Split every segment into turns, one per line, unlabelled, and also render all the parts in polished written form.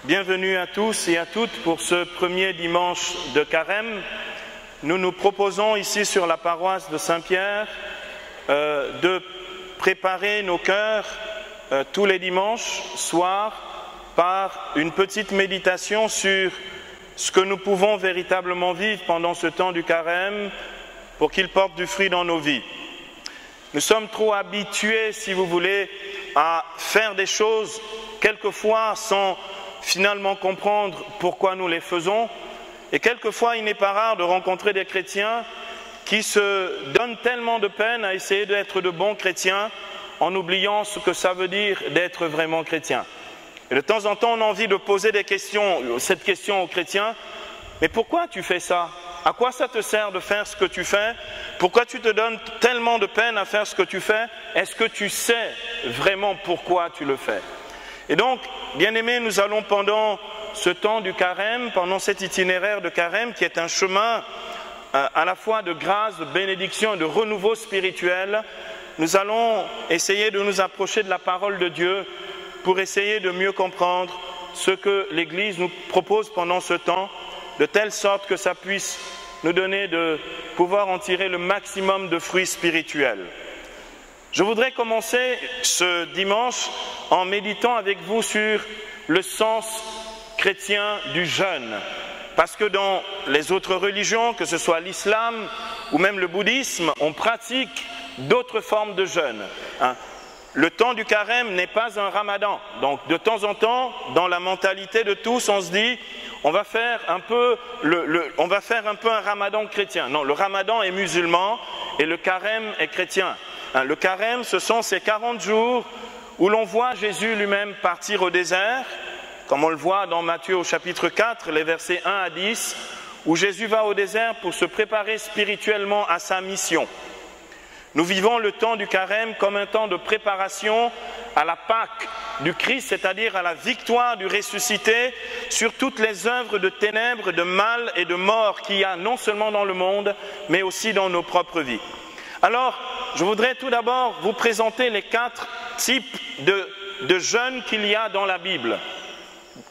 Bienvenue à tous et à toutes pour ce premier dimanche de Carême. Nous nous proposons ici sur la paroisse de Saint-Pierre de préparer nos cœurs tous les dimanches soirs par une petite méditation sur ce que nous pouvons véritablement vivre pendant ce temps du Carême pour qu'il porte du fruit dans nos vies. Nous sommes trop habitués, si vous voulez, à faire des choses quelquefois sans finalement comprendre pourquoi nous les faisons. Et quelquefois, il n'est pas rare de rencontrer des chrétiens qui se donnent tellement de peine à essayer d'être de bons chrétiens en oubliant ce que ça veut dire d'être vraiment chrétien. Et de temps en temps, on a envie de poser cette question aux chrétiens. Mais pourquoi tu fais ça ? À quoi ça te sert de faire ce que tu fais ? Pourquoi tu te donnes tellement de peine à faire ce que tu fais ? Est-ce que tu sais vraiment pourquoi tu le fais ? Et donc, bien-aimés, nous allons pendant ce temps du Carême, pendant cet itinéraire de Carême qui est un chemin à la fois de grâce, de bénédiction et de renouveau spirituel, nous allons essayer de nous approcher de la parole de Dieu pour essayer de mieux comprendre ce que l'Église nous propose pendant ce temps, de telle sorte que ça puisse nous donner de pouvoir en tirer le maximum de fruits spirituels. Je voudrais commencer ce dimanche en méditant avec vous sur le sens chrétien du jeûne. Parce que dans les autres religions, que ce soit l'islam ou même le bouddhisme, on pratique d'autres formes de jeûne. Le temps du carême n'est pas un ramadan. Donc de temps en temps, dans la mentalité de tous, on se dit on va faire un peu un ramadan chrétien. Non, le ramadan est musulman et le carême est chrétien. Le carême, ce sont ces 40 jours où l'on voit Jésus lui-même partir au désert, comme on le voit dans Matthieu au chapitre 4, les versets 1 à 10, où Jésus va au désert pour se préparer spirituellement à sa mission. Nous vivons le temps du carême comme un temps de préparation à la Pâque du Christ, c'est-à-dire à la victoire du ressuscité sur toutes les œuvres de ténèbres, de mal et de mort qu'il y a non seulement dans le monde, mais aussi dans nos propres vies. Alors, je voudrais tout d'abord vous présenter les 4 types de jeûnes qu'il y a dans la Bible,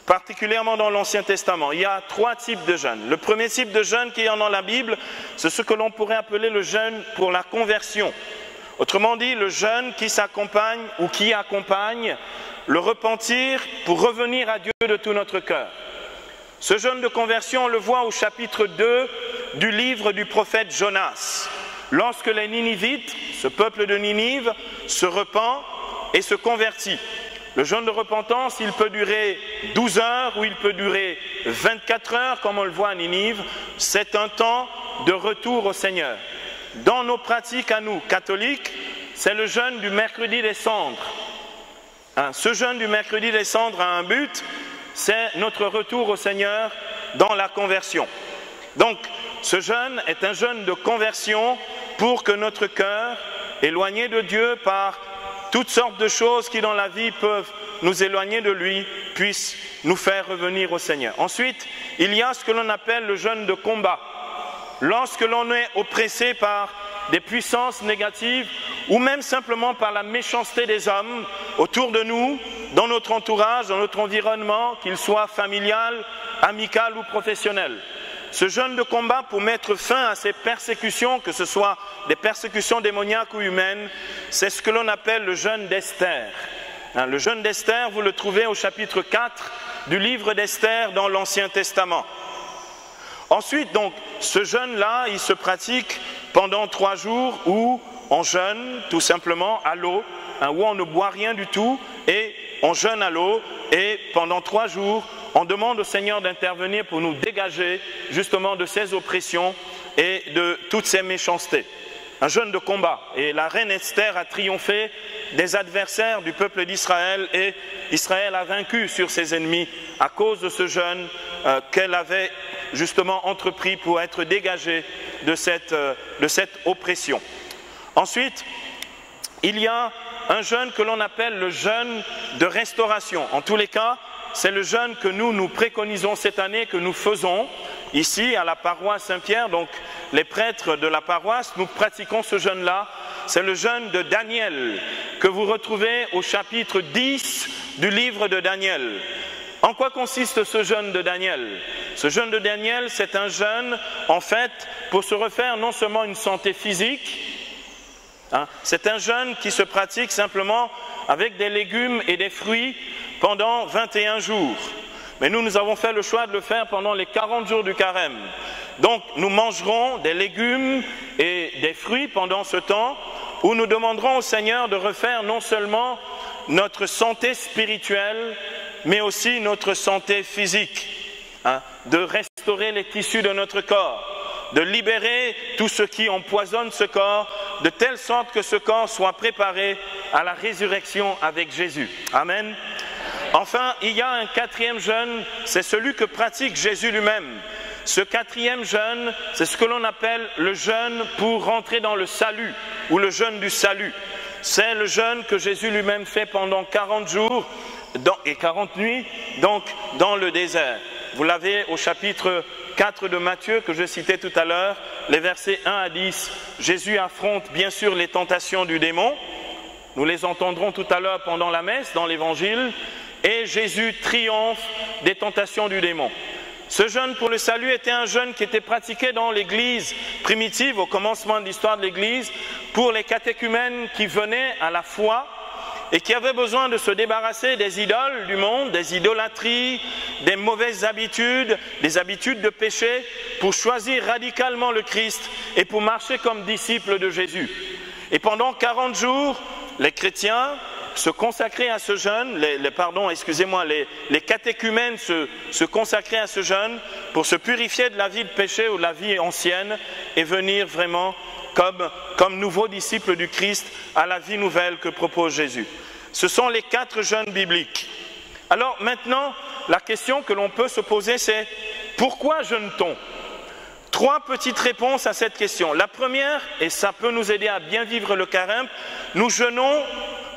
particulièrement dans l'Ancien Testament. Il y a 3 types de jeûnes. Le premier type de jeûne qu'il y a dans la Bible, c'est ce que l'on pourrait appeler le jeûne pour la conversion. Autrement dit, le jeûne qui s'accompagne ou qui accompagne le repentir pour revenir à Dieu de tout notre cœur. Ce jeûne de conversion, on le voit au chapitre 2 du livre du prophète Jonas. Lorsque les Ninivites, ce peuple de Ninive, se repent et se convertit. Le jeûne de repentance, il peut durer 12 heures ou il peut durer 24 heures, comme on le voit à Ninive. C'est un temps de retour au Seigneur. Dans nos pratiques à nous, catholiques, c'est le jeûne du mercredi des cendres. Ce jeûne du mercredi des cendres a un but, c'est notre retour au Seigneur dans la conversion. Donc, ce jeûne est un jeûne de conversion pour que notre cœur, éloigné de Dieu par toutes sortes de choses qui dans la vie peuvent nous éloigner de lui, puisse nous faire revenir au Seigneur. Ensuite, il y a ce que l'on appelle le jeûne de combat. Lorsque l'on est oppressé par des puissances négatives ou même simplement par la méchanceté des hommes autour de nous, dans notre entourage, dans notre environnement, qu'il soit familial, amical ou professionnel. Ce jeûne de combat pour mettre fin à ces persécutions, que ce soit des persécutions démoniaques ou humaines, c'est ce que l'on appelle le jeûne d'Esther. Le jeûne d'Esther, vous le trouvez au chapitre 4 du livre d'Esther dans l'Ancien Testament. Ensuite, donc, ce jeûne-là, il se pratique pendant 3 jours où on jeûne tout simplement à l'eau, où on ne boit rien du tout et on jeûne à l'eau et pendant 3 jours, on demande au Seigneur d'intervenir pour nous dégager justement de ces oppressions et de toutes ces méchancetés. Un jeûne de combat. Et la reine Esther a triomphé des adversaires du peuple d'Israël et Israël a vaincu sur ses ennemis à cause de ce jeûne qu'elle avait justement entrepris pour être dégagée de cette oppression. Ensuite, il y a un jeûne que l'on appelle le jeûne de restauration. En tous les cas, c'est le jeûne que nous préconisons cette année, que nous faisons ici à la paroisse Saint-Pierre. Donc les prêtres de la paroisse, nous pratiquons ce jeûne-là. C'est le jeûne de Daniel que vous retrouvez au chapitre 10 du livre de Daniel. En quoi consiste ce jeûne de Daniel? Ce jeûne de Daniel, c'est un jeûne, en fait, pour se refaire non seulement une santé physique, c'est un jeûne qui se pratique simplement avec des légumes et des fruits pendant 21 jours. Mais nous avons fait le choix de le faire pendant les 40 jours du carême. Donc, nous mangerons des légumes et des fruits pendant ce temps où nous demanderons au Seigneur de refaire non seulement notre santé spirituelle, mais aussi notre santé physique, de restaurer les tissus de notre corps, de libérer tout ce qui empoisonne ce corps, de telle sorte que ce corps soit préparé à la résurrection avec Jésus. Amen. Enfin, il y a un quatrième jeûne, c'est celui que pratique Jésus lui-même. Ce quatrième jeûne, c'est ce que l'on appelle le jeûne pour rentrer dans le salut, ou le jeûne du salut. C'est le jeûne que Jésus lui-même fait pendant 40 jours et 40 nuits, donc dans le désert. Vous l'avez au chapitre 4 de Matthieu que je citais tout à l'heure, les versets 1 à 10. Jésus affronte bien sûr les tentations du démon. Nous les entendrons tout à l'heure pendant la messe, dans l'évangile. Et Jésus triomphe des tentations du démon. Ce jeûne pour le salut était un jeûne qui était pratiqué dans l'église primitive, au commencement de l'histoire de l'église, pour les catéchumènes qui venaient à la foi et qui avaient besoin de se débarrasser des idoles du monde, des idolâtries, des mauvaises habitudes, des habitudes de péché, pour choisir radicalement le Christ et pour marcher comme disciples de Jésus. Et pendant 40 jours, les chrétiens se consacraient à ce jeûne, les catéchumènes se consacraient à ce jeûne pour se purifier de la vie de péché ou de la vie ancienne et venir vraiment comme nouveaux disciples du Christ à la vie nouvelle que propose Jésus. Ce sont les 4 jeûnes bibliques. Alors maintenant, la question que l'on peut se poser, c'est pourquoi jeûne-t-on? 3 petites réponses à cette question. La première, et ça peut nous aider à bien vivre le carême, nous jeûnons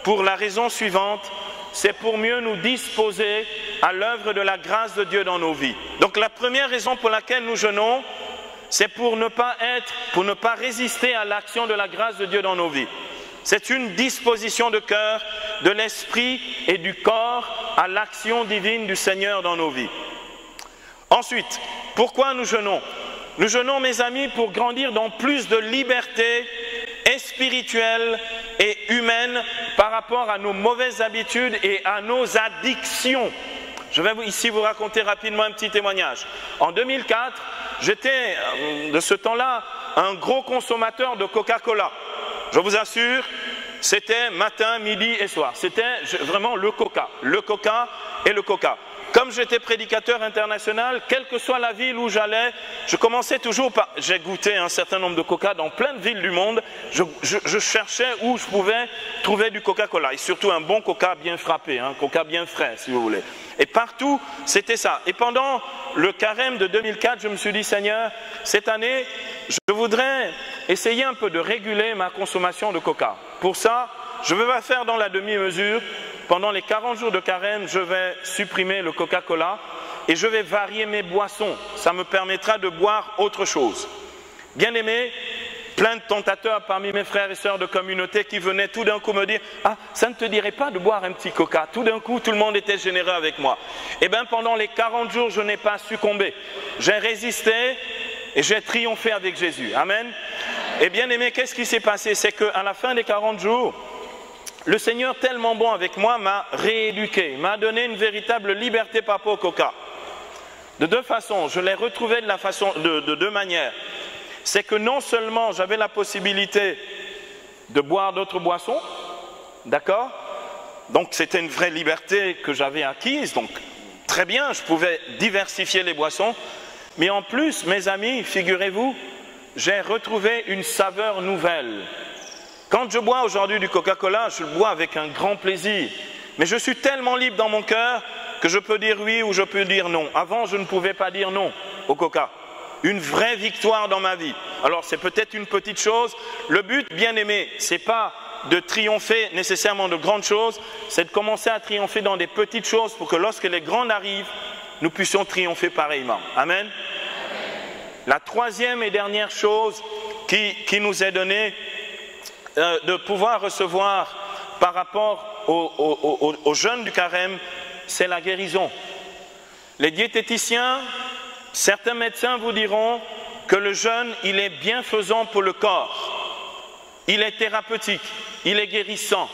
pour la raison suivante, c'est pour mieux nous disposer à l'œuvre de la grâce de Dieu dans nos vies. Donc la première raison pour laquelle nous jeûnons, c'est pour ne pas résister à l'action de la grâce de Dieu dans nos vies. C'est une disposition de cœur, de l'esprit et du corps à l'action divine du Seigneur dans nos vies. Ensuite, pourquoi nous jeûnons? Nous jeûnons, mes amis, pour grandir dans plus de liberté et spirituelle et humaine par rapport à nos mauvaises habitudes et à nos addictions. Je vais ici vous raconter rapidement un petit témoignage. En 2004, j'étais, de ce temps-là, un gros consommateur de Coca-Cola. Je vous assure, c'était matin, midi et soir. C'était vraiment le Coca et le Coca. Comme j'étais prédicateur international, quelle que soit la ville où j'allais, je commençais toujours par... J'ai goûté un certain nombre de Coca dans plein de villes du monde. Je cherchais où je pouvais trouver du Coca-Cola. Et surtout un bon Coca bien frappé, un Coca bien frais, si vous voulez. Et partout, c'était ça. Et pendant le carême de 2004, je me suis dit, Seigneur, cette année, je voudrais essayer un peu de réguler ma consommation de Coca. Pour ça, je ne vais pas faire dans la demi-mesure. Pendant les 40 jours de carême, je vais supprimer le Coca-Cola et je vais varier mes boissons. Ça me permettra de boire autre chose. Bien aimé, plein de tentateurs parmi mes frères et sœurs de communauté qui venaient tout d'un coup me dire « Ah, ça ne te dirait pas de boire un petit Coca ?» Tout d'un coup, tout le monde était généreux avec moi. Eh bien, pendant les 40 jours, je n'ai pas succombé. J'ai résisté et j'ai triomphé avec Jésus. Amen. Et bien aimé, qu'est-ce qui s'est passé? C'est qu'à la fin des 40 jours, le Seigneur, tellement bon avec moi, m'a rééduqué, m'a donné une véritable liberté par rapport au Coca. De 2 façons, je l'ai retrouvé de 2 manières. C'est que non seulement j'avais la possibilité de boire d'autres boissons, d'accord? Donc c'était une vraie liberté que j'avais acquise, donc très bien, je pouvais diversifier les boissons. Mais en plus, mes amis, figurez-vous, j'ai retrouvé une saveur nouvelle. Quand je bois aujourd'hui du Coca-Cola, je le bois avec un grand plaisir. Mais je suis tellement libre dans mon cœur que je peux dire oui ou je peux dire non. Avant, je ne pouvais pas dire non au Coca. Une vraie victoire dans ma vie. Alors, c'est peut-être une petite chose. Le but, bien aimé, ce n'est pas de triompher nécessairement de grandes choses, c'est de commencer à triompher dans des petites choses pour que lorsque les grandes arrivent, nous puissions triompher pareillement. Amen. La troisième et dernière chose qui nous est donnée, de pouvoir recevoir par rapport au jeûne du carême, c'est la guérison. Les diététiciens, certains médecins vous diront que le jeûne, il est bienfaisant pour le corps. Il est thérapeutique, il est guérissant.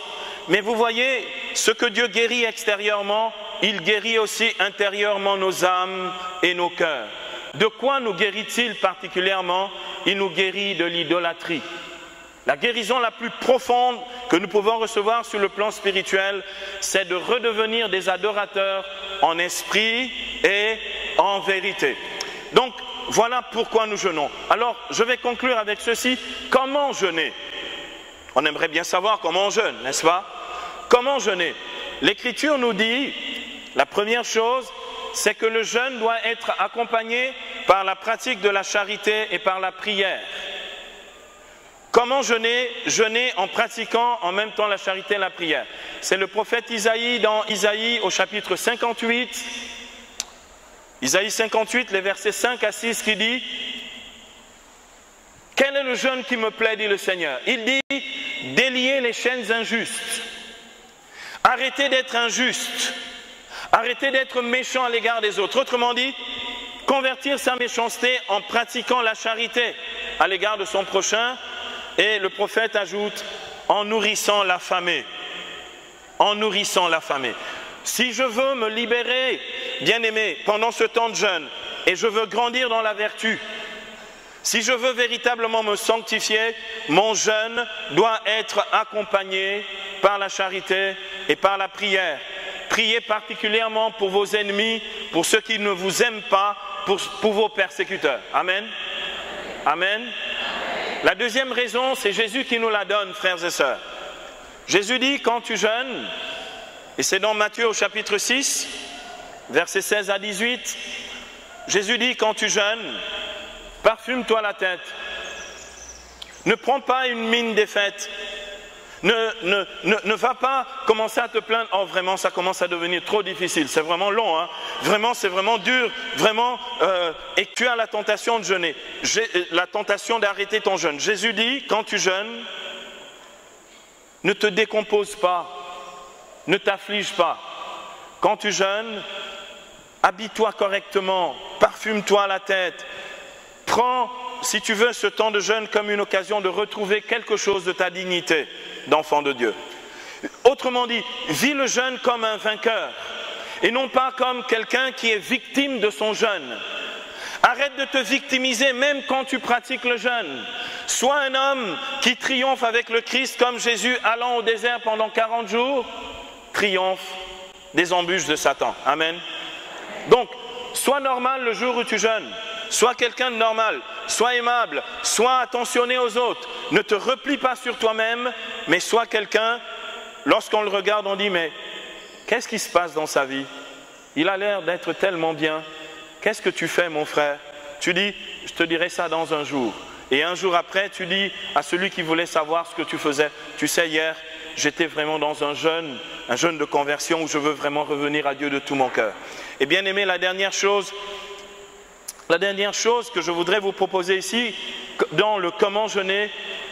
Mais vous voyez, ce que Dieu guérit extérieurement, il guérit aussi intérieurement nos âmes et nos cœurs. De quoi nous guérit-il particulièrement? Il nous guérit de l'idolâtrie. La guérison la plus profonde que nous pouvons recevoir sur le plan spirituel, c'est de redevenir des adorateurs en esprit et en vérité. Donc, voilà pourquoi nous jeûnons. Alors, je vais conclure avec ceci. Comment jeûner? On aimerait bien savoir comment on jeûne, n'est-ce pas? Comment jeûner? L'Écriture nous dit, la première chose, c'est que le jeûne doit être accompagné par la pratique de la charité et par la prière. Comment jeûner? Jeûner en pratiquant en même temps la charité et la prière. C'est le prophète Isaïe dans Isaïe au chapitre 58, Isaïe 58, les versets 5 à 6 qui dit « Quel est le jeûne qui me plaît, dit le Seigneur ?» Il dit « Déliez les chaînes injustes. Arrêtez d'être injuste. Arrêtez d'être méchant à l'égard des autres. » Autrement dit, convertir sa méchanceté en pratiquant la charité à l'égard de son prochain. Et le prophète ajoute, en nourrissant l'affamé. En nourrissant l'affamé. Si je veux me libérer, bien-aimé, pendant ce temps de jeûne, et je veux grandir dans la vertu, si je veux véritablement me sanctifier, mon jeûne doit être accompagné par la charité et par la prière. Priez particulièrement pour vos ennemis, pour ceux qui ne vous aiment pas, pour vos persécuteurs. Amen. Amen. La deuxième raison, c'est Jésus qui nous la donne, frères et sœurs. Jésus dit, quand tu jeûnes, et c'est dans Matthieu au chapitre 6, versets 16 à 18, Jésus dit, quand tu jeûnes, parfume-toi la tête. Ne prends pas une mine défaite. Ne va pas commencer à te plaindre. Oh, vraiment, ça commence à devenir trop difficile. C'est vraiment long, hein. Vraiment, c'est vraiment dur. Vraiment, et tu as la tentation de jeûner. La tentation d'arrêter ton jeûne. Jésus dit, quand tu jeûnes, ne te décompose pas. Ne t'afflige pas. Quand tu jeûnes, habille-toi correctement. Parfume-toi la tête. Prends, si tu veux, ce temps de jeûne comme une occasion de retrouver quelque chose de ta dignité d'enfant de Dieu. Autrement dit, vis le jeûne comme un vainqueur et non pas comme quelqu'un qui est victime de son jeûne. Arrête de te victimiser même quand tu pratiques le jeûne. Sois un homme qui triomphe avec le Christ comme Jésus allant au désert pendant 40 jours, triomphe des embûches de Satan. Amen. Donc, sois normal le jour où tu jeûnes. Sois quelqu'un de normal, sois aimable, sois attentionné aux autres. Ne te replie pas sur toi-même, mais sois quelqu'un, lorsqu'on le regarde, on dit, mais qu'est-ce qui se passe dans sa vie? Il a l'air d'être tellement bien. Qu'est-ce que tu fais, mon frère? Tu dis, je te dirai ça dans un jour. Et un jour après, tu dis à celui qui voulait savoir ce que tu faisais, tu sais, hier, j'étais vraiment dans un jeûne de conversion où je veux vraiment revenir à Dieu de tout mon cœur. Et bien aimé, la dernière chose que je voudrais vous proposer ici, dans le comment jeûner,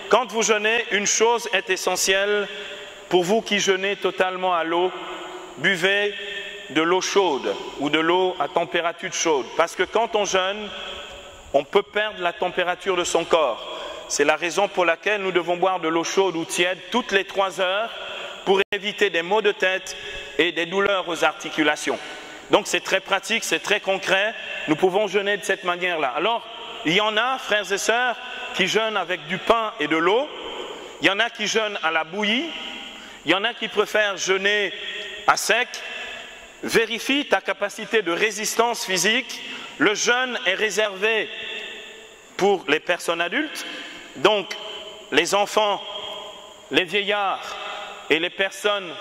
quand vous jeûnez, une chose est essentielle pour vous qui jeûnez totalement à l'eau, buvez de l'eau chaude ou de l'eau à température chaude. Parce que quand on jeûne, on peut perdre la température de son corps. C'est la raison pour laquelle nous devons boire de l'eau chaude ou tiède toutes les 3 heures pour éviter des maux de tête et des douleurs aux articulations. Donc c'est très pratique, c'est très concret. Nous pouvons jeûner de cette manière-là. Alors, il y en a, frères et sœurs, qui jeûnent avec du pain et de l'eau. Il y en a qui jeûnent à la bouillie. Il y en a qui préfèrent jeûner à sec. Vérifie ta capacité de résistance physique. Le jeûne est réservé pour les personnes adultes. Donc, les enfants, les vieillards et les personnes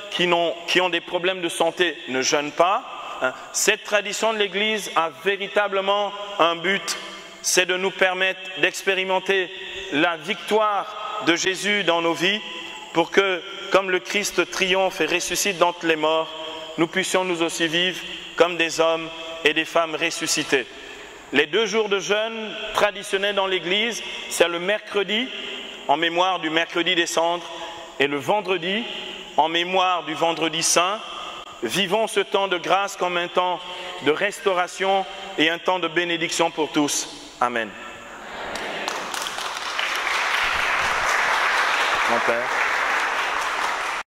qui ont des problèmes de santé ne jeûnent pas. Cette tradition de l'Église a véritablement un but, c'est de nous permettre d'expérimenter la victoire de Jésus dans nos vies pour que, comme le Christ triomphe et ressuscite d'entre les morts, nous puissions nous aussi vivre comme des hommes et des femmes ressuscités. Les 2 jours de jeûne traditionnels dans l'Église, c'est le mercredi, en mémoire du mercredi des cendres, et le vendredi, en mémoire du vendredi saint. Vivons ce temps de grâce comme un temps de restauration et un temps de bénédiction pour tous. Amen. Mon Père.